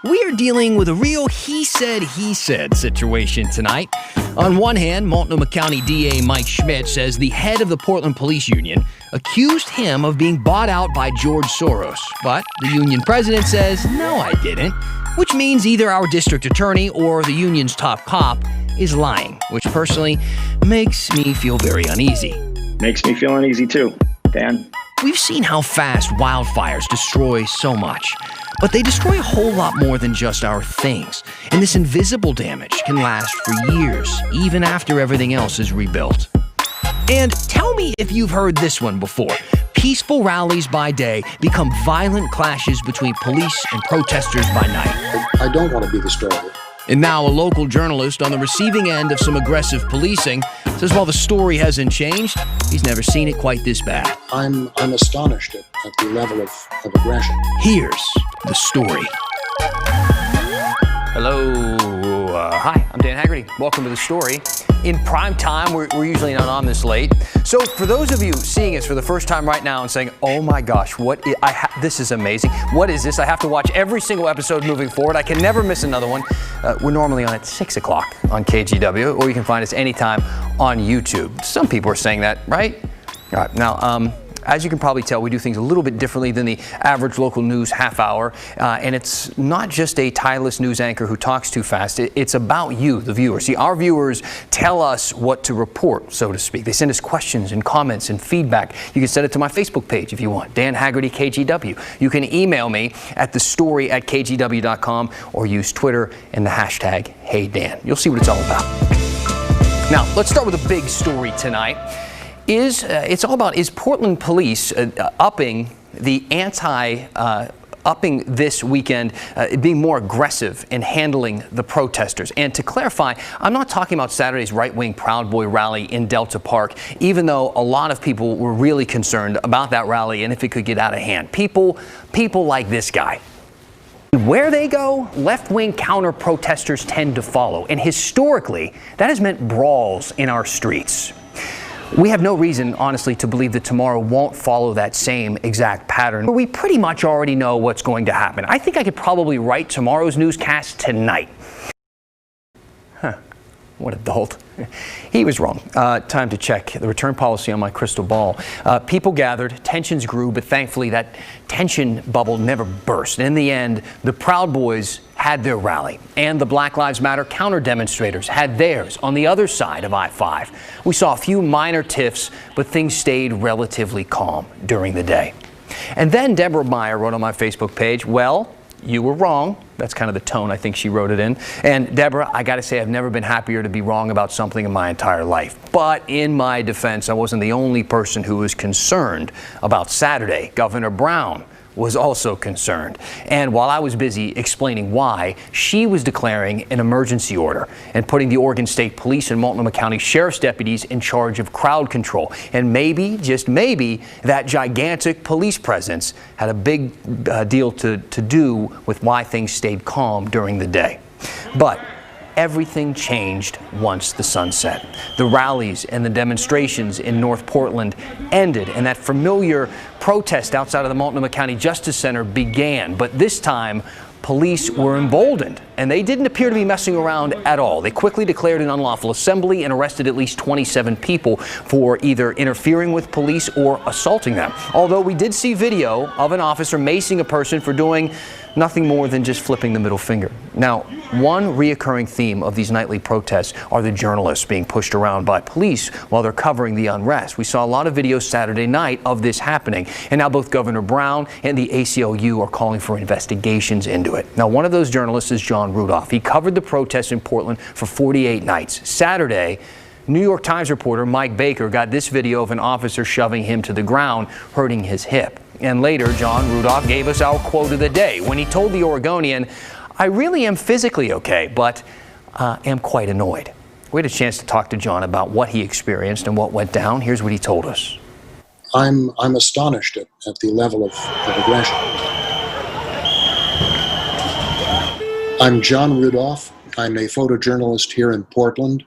We are dealing with a real he said situation tonight. On one hand, Multnomah County DA Mike Schmidt says the head of the Portland Police Union accused him of being bought out by George Soros. But the union president says, no, I didn't. Which means either our district attorney or the union's top cop is lying, which personally makes me feel very uneasy. Makes me feel uneasy too, Dan. We've seen how fast wildfires destroy so much, but they destroy a whole lot more than just our things. And this invisible damage can last for years, even after everything else is rebuilt. And tell me if you've heard this one before. Peaceful rallies by day become violent clashes between police and protesters by night. I don't want to be the story. And now a local journalist on the receiving end of some aggressive policing says while the story hasn't changed, he's never seen it quite this bad. I'm astonished at the level of aggression. Here's the story. Hello. Hi, I'm Dan Haggerty. Welcome to The Story. In prime time, we're usually not on this late. So for those of you seeing us for the first time right now and saying, oh my gosh, this is amazing. What is this? I have to watch every single episode moving forward. I can never miss another one. We're normally on at 6 o'clock on KGW, or you can find us anytime on YouTube. Some people are saying that, right? All right, now, as you can probably tell, we do things a little bit differently than the average local news half hour. And it's not just a tireless news anchor who talks too fast. It's about you, the viewer. See, our viewers tell us what to report, so to speak. They send us questions and comments and feedback. You can send it to my Facebook page if you want, Dan Haggerty KGW. You can email me at thestory@kgw.com or use Twitter and the hashtag HeyDan. You'll see what it's all about. Now, let's start with a big story tonight. It's all about, is Portland police upping this weekend, being more aggressive in handling the protesters? And to clarify, I'm not talking about Saturday's right-wing Proud Boy rally in Delta Park, even though a lot of people were really concerned about that rally and if it could get out of hand. People like this guy. Where they go, left-wing counter-protesters tend to follow. And historically, that has meant brawls in our streets. We have no reason, honestly, to believe that tomorrow won't follow that same exact pattern. But we pretty much already know what's going to happen. I think I could probably write tomorrow's newscast tonight. What a dolt. He was wrong. Time to check the return policy on my crystal ball. People gathered, tensions grew, but thankfully that tension bubble never burst. In the end, the Proud Boys had their rally, and the Black Lives Matter counter-demonstrators had theirs on the other side of I-5. We saw a few minor tiffs, but things stayed relatively calm during the day. And then Deborah Meyer wrote on my Facebook page, well, you were wrong. That's kind of the tone I think she wrote it in. And Deborah, I got to say, I've never been happier to be wrong about something in my entire life. But in my defense, I wasn't the only person who was concerned about Saturday. Governor Brown was also concerned. And while I was busy explaining why, she was declaring an emergency order and putting the Oregon State Police and Multnomah County Sheriff's deputies in charge of crowd control. And maybe, just maybe, that gigantic police presence had a big deal to do with why things stayed calm during the day. But everything changed once the sun set. The rallies and the demonstrations in North Portland ended, and that familiar protest outside of the Multnomah County Justice Center began. But this time, police were emboldened, and they didn't appear to be messing around at all. They quickly declared an unlawful assembly and arrested at least 27 people for either interfering with police or assaulting them. Although we did see video of an officer macing a person for doing nothing more than just flipping the middle finger. Now, one reoccurring theme of these nightly protests are the journalists being pushed around by police while they're covering the unrest. We saw a lot of videos Saturday night of this happening, and now both Governor Brown and the ACLU are calling for investigations into it. Now, one of those journalists is John Rudolph. He covered the protests in Portland for 48 nights. Saturday, New York Times reporter Mike Baker got this video of an officer shoving him to the ground, hurting his hip. And later, John Rudolph gave us our quote of the day when he told the Oregonian, I really am physically okay, but am quite annoyed. We had a chance to talk to John about what he experienced and what went down. Here's what he told us. I'm astonished at the level of aggression. I'm John Rudolph. I'm a photojournalist here in Portland.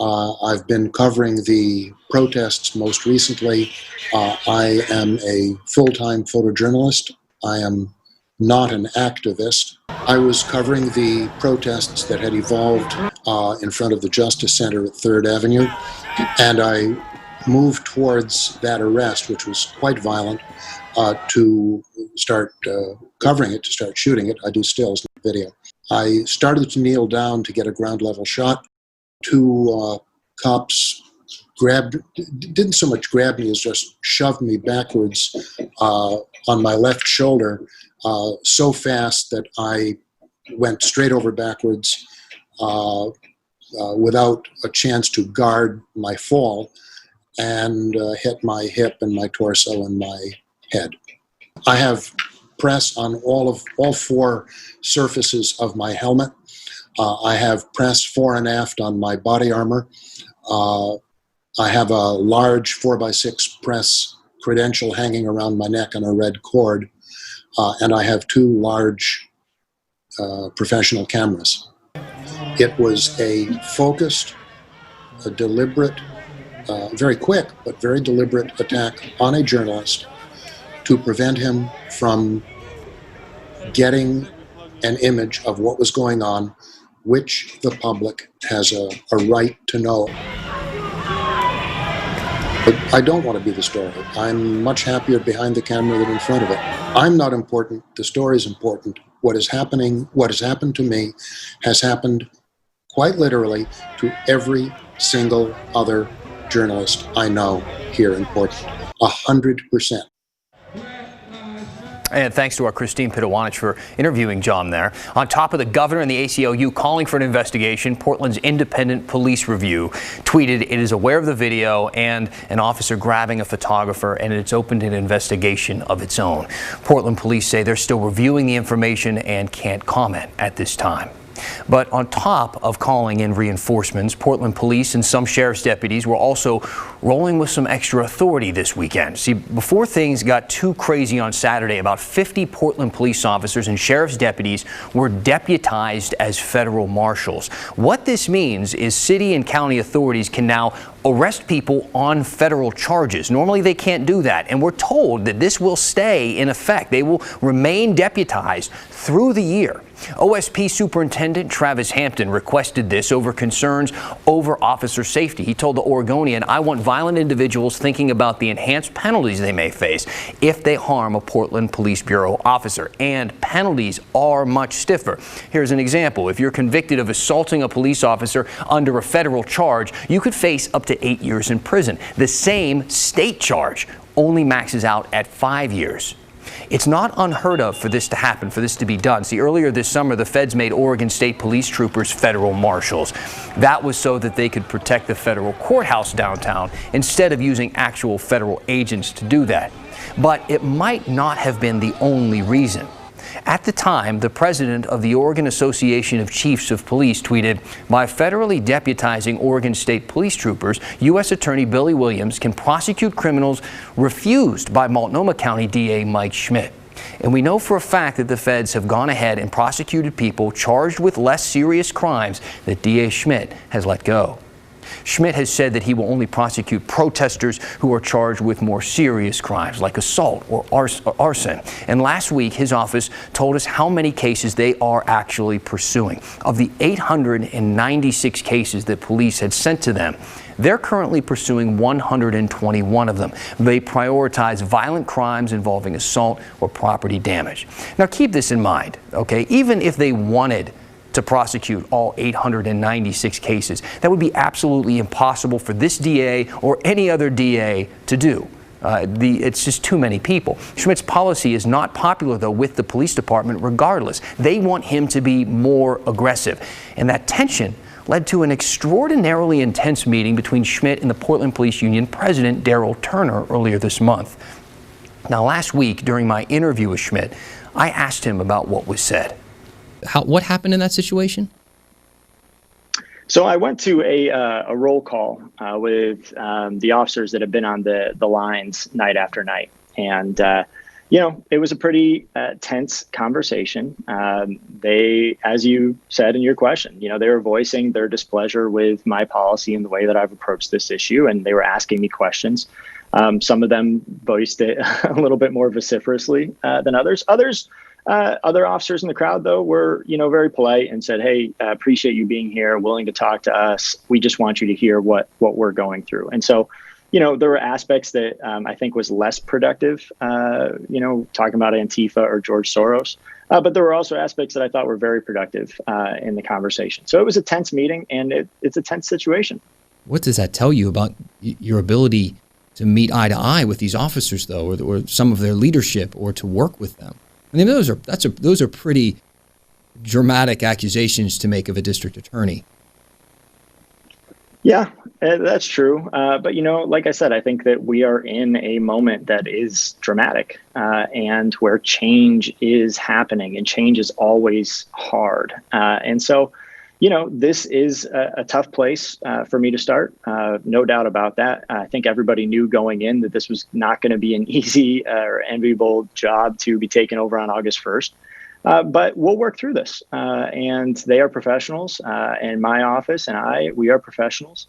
I've been covering the protests most recently. I am a full-time photojournalist. I am not an activist. I was covering the protests that had evolved in front of the Justice Center at 3rd Avenue, and I moved towards that arrest, which was quite violent, to start covering it, to start shooting it. I do stills, not video. I started to kneel down to get a ground level shot. 2 cops didn't so much grab me as just shoved me backwards on my left shoulder so fast that I went straight over backwards without a chance to guard my fall, and hit my hip and my torso and my head. I have press on all 4 surfaces of my helmet. I have press fore and aft on my body armor. I have a large 4x6 press credential hanging around my neck on a red cord, and I have 2 large professional cameras. It was a focused, a deliberate, very quick but very deliberate attack on a journalist to prevent him from getting an image of what was going on, which the public has a right to know. But I don't want to be the story. I'm much happier behind the camera than in front of it. I'm not important. The story is important. What is happening, what has happened to me, has happened quite literally to every single other journalist I know here in Portland. 100%. And thanks to our Christine Pitawanich for interviewing John there. On top of the governor and the ACLU calling for an investigation, Portland's Independent Police Review tweeted it is aware of the video and an officer grabbing a photographer, and it's opened an investigation of its own. Portland police say they're still reviewing the information and can't comment at this time. But on top of calling in reinforcements, Portland police and some sheriff's deputies were also rolling with some extra authority this weekend. See, before things got too crazy on Saturday, about 50 Portland police officers and sheriff's deputies were deputized as federal marshals. What this means is city and county authorities can now arrest people on federal charges. Normally they can't do that, and we're told that this will stay in effect. They will remain deputized through the year. OSP Superintendent Travis Hampton requested this over concerns over officer safety. He told the Oregonian, "I want violent individuals thinking about the enhanced penalties they may face if they harm a Portland Police Bureau officer." And penalties are much stiffer. Here's an example. If you're convicted of assaulting a police officer under a federal charge, you could face up to 8 years in prison. The same state charge only maxes out at 5 years. It's not unheard of for this to happen, for this to be done. See, earlier this summer, the feds made Oregon State Police troopers federal marshals. That was so that they could protect the federal courthouse downtown instead of using actual federal agents to do that. But it might not have been the only reason. At the time, the president of the Oregon Association of Chiefs of Police tweeted, "By federally deputizing Oregon State Police troopers, U.S. Attorney Billy Williams can prosecute criminals refused by Multnomah County DA Mike Schmidt." And we know for a fact that the feds have gone ahead and prosecuted people charged with less serious crimes that DA Schmidt has let go. Schmidt has said that he will only prosecute protesters who are charged with more serious crimes like assault or arson. And last week, his office told us how many cases they are actually pursuing. Of the 896 cases that police had sent to them, they're currently pursuing 121 of them. They prioritize violent crimes involving assault or property damage. Now keep this in mind, okay? Even if they wanted to prosecute all 896 cases, that would be absolutely impossible for this DA or any other DA to do. It's just too many people. Schmidt's policy is not popular, though, with the police department regardless. They want him to be more aggressive. And that tension led to an extraordinarily intense meeting between Schmidt and the Portland Police Union President Darrell Turner earlier this month. Now, last week, during my interview with Schmidt, I asked him about what was said. What happened in that situation? So I went to a roll call with the officers that have been on the lines night after night. And, it was a pretty tense conversation. They, as you said in your question, they were voicing their displeasure with my policy and the way that I've approached this issue. And they were asking me questions. Some of them voiced it a little bit more vociferously than others. Others Other officers in the crowd, though, were, very polite and said, "Hey, appreciate you being here, willing to talk to us. We just want you to hear what we're going through." And so, there were aspects that I think was less productive, talking about Antifa or George Soros. But there were also aspects that I thought were very productive in the conversation. So it was a tense meeting, and it's a tense situation. What does that tell you about your ability to meet eye to eye with these officers, though, or some of their leadership, or to work with them? I mean, those are pretty dramatic accusations to make of a district attorney. Yeah, that's true. But, like I said, I think that we are in a moment that is dramatic and where change is happening, and change is always hard. And so, this is a tough place for me to start. No doubt about that. I think everybody knew going in that this was not going to be an easy or enviable job to be taken over on August 1st. But we'll work through this. And they are professionals, and my office and we are professionals.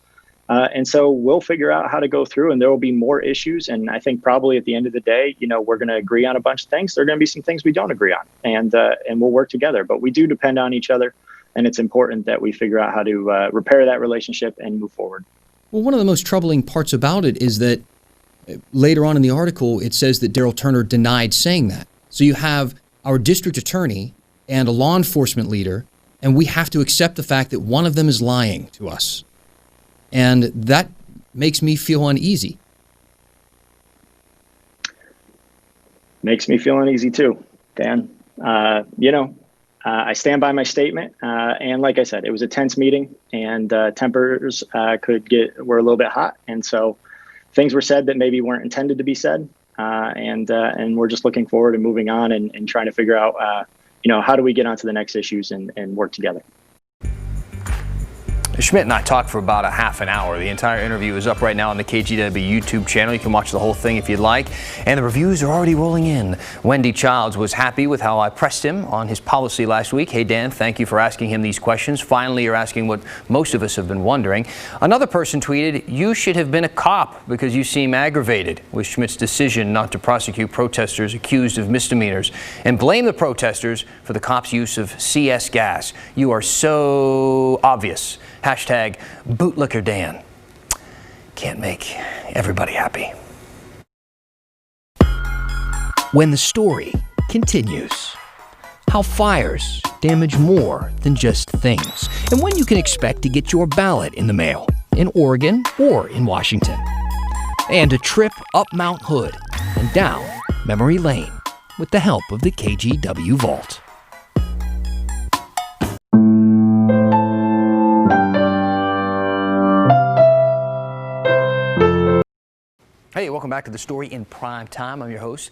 And so we'll figure out how to go through, and there will be more issues. And I think probably at the end of the day, we're going to agree on a bunch of things. There are going to be some things we don't agree on, and we'll work together. But we do depend on each other. And it's important that we figure out how to repair that relationship and move forward. Well, one of the most troubling parts about it is that later on in the article, it says that Daryl Turner denied saying that. So you have our district attorney and a law enforcement leader, and we have to accept the fact that one of them is lying to us. And that makes me feel uneasy. Makes me feel uneasy too, Dan. I stand by my statement. And like I said, it was a tense meeting, and tempers were a little bit hot. And so things were said that maybe weren't intended to be said. And we're just looking forward and moving on and trying to figure out, how do we get onto the next issues and work together. Schmidt and I talked for about a half an hour. The entire interview is up right now on the KGW YouTube channel. You can watch the whole thing if you'd like. And the reviews are already rolling in. Wendy Childs was happy with how I pressed him on his policy last week. Hey, Dan, thank you for asking him these questions. Finally, you're asking what most of us have been wondering. Another person tweeted, "You should have been a cop because you seem aggravated with Schmidt's decision not to prosecute protesters accused of misdemeanors and blame the protesters for the cops' use of CS gas. You are so obvious. Hashtag bootlicker Dan." Can't make everybody happy. When the story continues. How fires damage more than just things. And when you can expect to get your ballot in the mail in Oregon or in Washington. And a trip up Mount Hood and down memory lane with the help of the KGW Vault. Hey, welcome back to the story in prime time. I'm your host,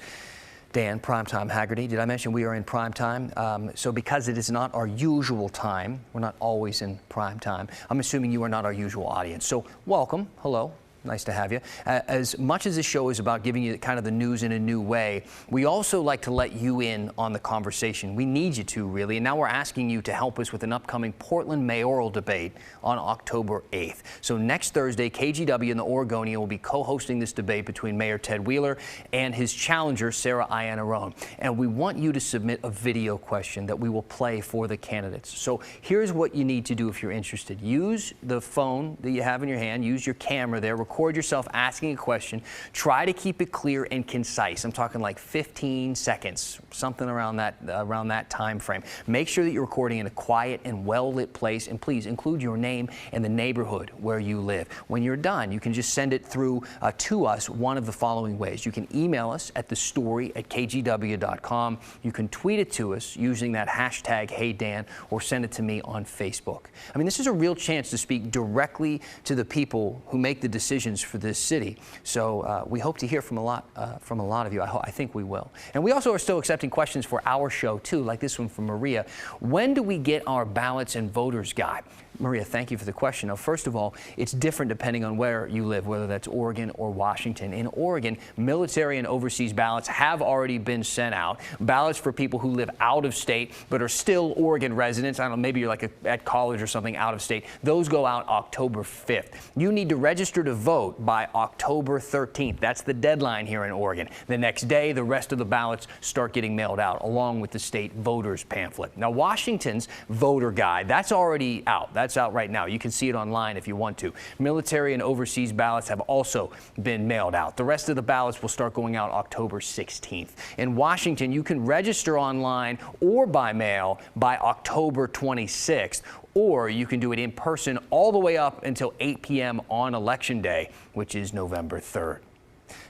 Dan Primetime Haggerty. Did I mention we are in prime time? So because it is not our usual time, we're not always in prime time, I'm assuming you are not our usual audience. So welcome, hello. Nice to have you. As much as this show is about giving you kind of the news in a new way, we also like to let you in on the conversation. We need you to, really. And now we're asking you to help us with an upcoming Portland mayoral debate on October 8th. So next Thursday, KGW and the Oregonian will be co-hosting this debate between Mayor Ted Wheeler and his challenger, Sarah Iannarone. And we want you to submit a video question that we will play for the candidates. So here's what you need to do if you're interested. Use the phone that you have in your hand. Use your camera there. Record yourself asking a question. Try to keep it clear and concise. I'm talking like 15 seconds, something around that time frame. Make sure that you're recording in a quiet and well-lit place, and please include your name and the neighborhood where you live. When you're done, you can just send it through to us one of the following ways. You can email us at thestory@kgw.com. You can tweet it to us using that hashtag HeyDan, or send it to me on Facebook. I mean, this is a real chance to speak directly to the people who make the decisions for this city. So we hope to hear from a lot of you. I think we will. And we also are still accepting questions for our show too, like this one from Maria. When do we get our ballots and voters guide? Maria, thank you for the question. Now, first of all, it's different depending on where you live, whether that's Oregon or Washington. In Oregon, military and overseas ballots have already been sent out. Ballots for people who live out of state but are still Oregon residents. I don't know, maybe you're like at college or something out of state. Those go out October 5th. You need to register to vote by October 13th. That's the deadline here in Oregon. The next day, the rest of the ballots start getting mailed out, along with the state voters pamphlet. Now, Washington's voter guide, that's already out. That's out right now. You can see it online if you want to. Military and overseas ballots have also been mailed out. The rest of the ballots will start going out October 16th. In Washington, you can register online or by mail by October 26th, or you can do it in person all the way up until 8 p.m. on Election Day, which is November 3rd.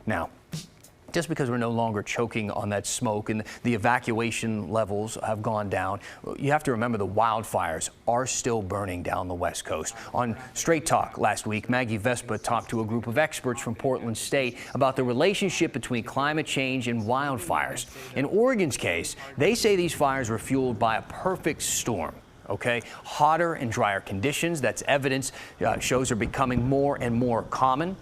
Now, just because we're no longer choking on that smoke and the evacuation levels have gone down, you have to remember the wildfires are still burning down the West Coast. On Straight Talk last week, Maggie Vespa talked to a group of experts from Portland State about the relationship between climate change and wildfires. In Oregon's case, they say these fires were fueled by a perfect storm. Okay, hotter and drier conditions, that's evidence, shows are becoming more and more common.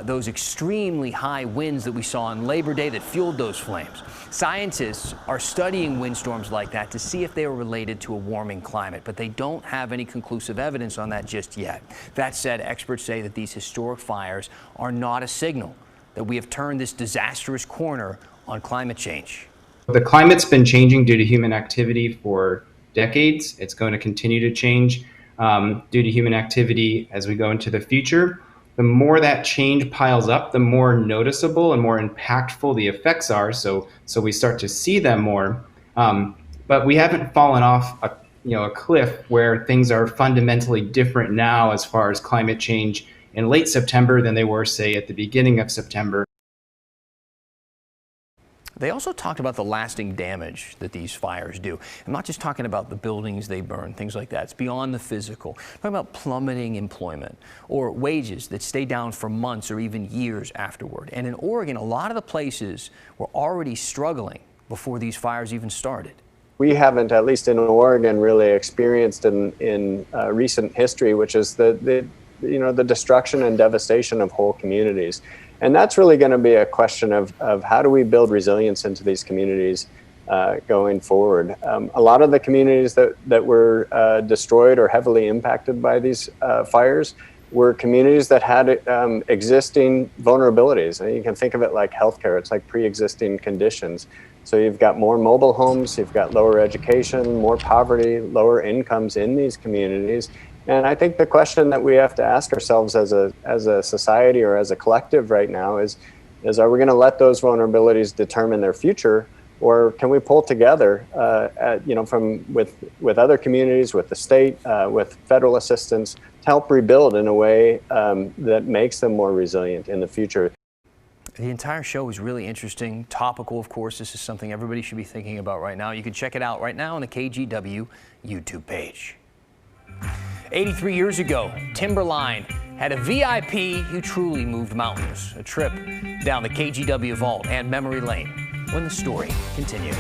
Those extremely high winds that we saw on Labor Day that fueled those flames. Scientists are studying windstorms like that to see if they are related to a warming climate, but they don't have any conclusive evidence on that just yet. That said, experts say that these historic fires are not a signal that we have turned this disastrous corner on climate change. The climate's been changing due to human activity for decades. It's going to continue to change due to human activity as we go into the future. The more that change piles up, the more noticeable and more impactful the effects are. So we start to see them more. But we haven't fallen off a cliff where things are fundamentally different now as far as climate change in late September than they were, say, at the beginning of September. They also talked about the lasting damage that these fires do. I'm not just talking about the buildings they burn, things like that. It's beyond the physical. I'm talking about plummeting employment or wages that stay down for months or even years afterward. And in Oregon, a lot of the places were already struggling before these fires even started. We haven't, at least in Oregon, really experienced in recent history, which is the destruction and devastation of whole communities. And that's really going to be a question of how do we build resilience into these communities going forward. A lot of the communities that were destroyed or heavily impacted by these fires were communities that had existing vulnerabilities. And you can think of it like healthcare. It's like pre-existing conditions. So you've got more mobile homes, you've got lower education, more poverty, lower incomes in these communities. And I think the question that we have to ask ourselves as a society or as a collective right now is are we going to let those vulnerabilities determine their future, or can we pull together, with other communities, with the state, with federal assistance to help rebuild in a way that makes them more resilient in the future? The entire show is really interesting, topical, of course. This is something everybody should be thinking about right now. You can check it out right now on the KGW YouTube page. 83 years ago, Timberline had a VIP who truly moved mountains. A trip down the KGW vault and memory lane when the story continues.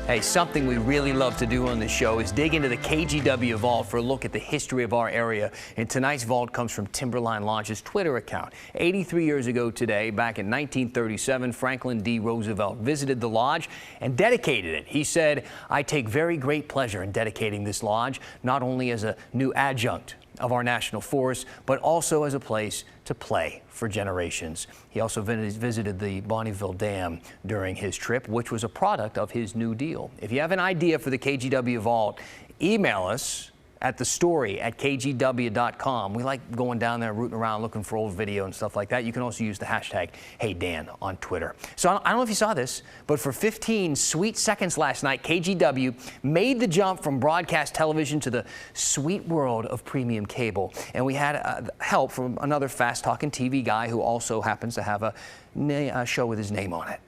Hey, something we really love to do on this show is dig into the KGW vault for a look at the history of our area. And tonight's vault comes from Timberline Lodge's Twitter account. 83 years ago today, back in 1937, Franklin D. Roosevelt visited the lodge and dedicated it. He said, "I take very great pleasure in dedicating this lodge, not only as a new adjunct of our national forest, but also as a place to play for generations." He also visited the Bonneville Dam during his trip, which was a product of his New Deal. If you have an idea for the KGW Vault, email us at thestory@kgw.com. We like going down there, rooting around, looking for old video and stuff like that. You can also use the hashtag HeyDan on Twitter. So I don't know if you saw this, but for 15 sweet seconds last night, KGW made the jump from broadcast television to the sweet world of premium cable. And we had help from another fast-talking TV guy who also happens to have a show with his name on it.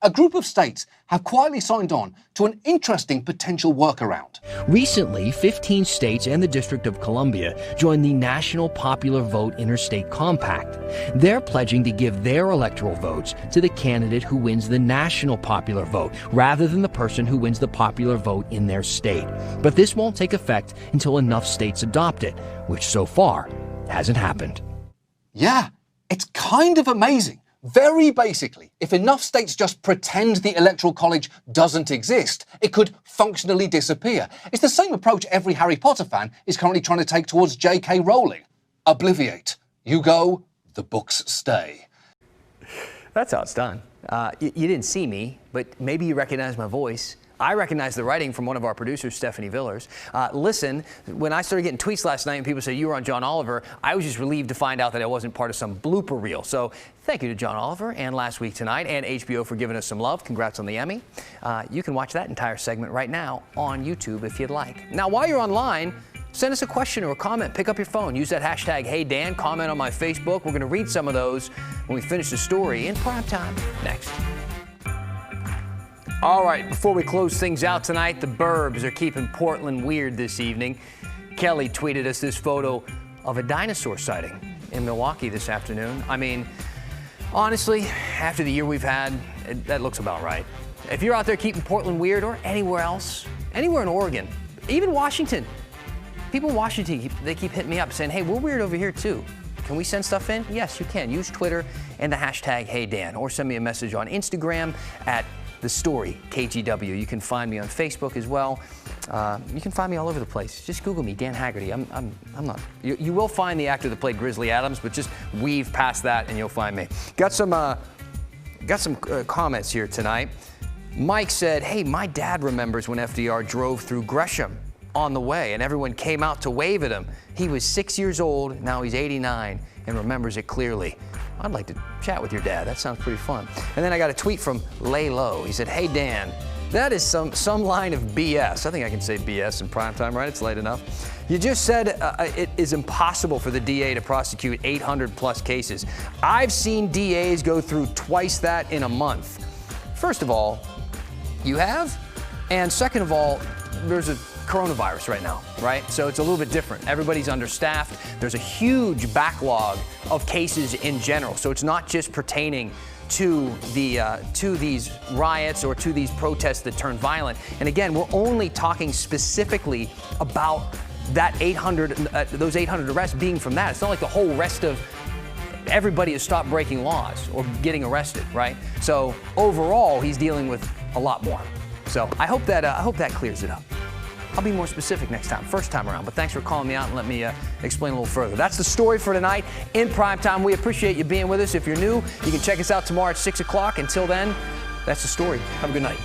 a group of states have quietly signed on to an interesting potential workaround. Recently, 15 states and the District of Columbia joined the National Popular Vote Interstate Compact. They're pledging to give their electoral votes to the candidate who wins the national popular vote, rather than the person who wins the popular vote in their state. But this won't take effect until enough states adopt it, which so far hasn't happened. Yeah, it's kind of amazing. Very basically, if enough states just pretend the Electoral College doesn't exist, it could functionally disappear. It's the same approach every Harry Potter fan is currently trying to take towards J.K. Rowling. Obliviate. You go, the books stay. That's how it's done. You didn't see me, but maybe you recognize my voice. I recognize the writing from one of our producers, Stephanie Villers. Listen, when I started getting tweets last night and people said you were on John Oliver, I was just relieved to find out that I wasn't part of some blooper reel. So thank you to John Oliver and Last Week Tonight and HBO for giving us some love. Congrats on the Emmy. You can watch that entire segment right now on YouTube if you'd like. Now, while you're online, send us a question or a comment. Pick up your phone. Use that hashtag #HeyDan. Comment on my Facebook. We're going to read some of those when we finish the story in prime time next. All right, before we close things out tonight, the Burbs are keeping Portland weird this evening. Kelly tweeted us this photo of a dinosaur sighting in Milwaukee this afternoon. I mean, honestly, after the year we've had, that looks about right. If you're out there keeping Portland weird or anywhere else, anywhere in Oregon, even Washington, people in Washington, they keep hitting me up saying, hey, we're weird over here too. Can we send stuff in? Yes, you can. Use Twitter and the hashtag #HeyDan, or send me a message on Instagram at The Story KGW. You can find me on Facebook as well. You can find me all over the place. Just Google me, Dan Haggerty. I'm not. You will find the actor that played Grizzly Adams, but just weave past that and you'll find me. Got some comments here tonight. Mike said, "Hey, my dad remembers when FDR drove through Gresham on the way, and everyone came out to wave at him. He was 6 years old. Now he's 89 and remembers it clearly." I'd like to chat with your dad. That sounds pretty fun. And then I got a tweet from Lay Low. He said, "Hey, Dan, that is some line of BS. I think I can say BS in primetime, right? It's late enough. You just said it is impossible for the DA to prosecute 800 plus cases. I've seen DAs go through twice that in a month." First of all, you have. And second of all, there's a coronavirus right now, right? So it's a little bit different. Everybody's understaffed. There's a huge backlog of cases in general. So it's not just pertaining to these riots or to these protests that turn violent. And again, we're only talking specifically about that 800, those 800 arrests being from that. It's not like the whole rest of everybody has stopped breaking laws or getting arrested, right? So overall, he's dealing with a lot more. So I hope that clears it up. I'll be more specific next time, first time around, but thanks for calling me out and let me explain a little further. That's the story for tonight in primetime. We appreciate you being with us. If you're new, you can check us out tomorrow at 6 o'clock. Until then, that's the story. Have a good night.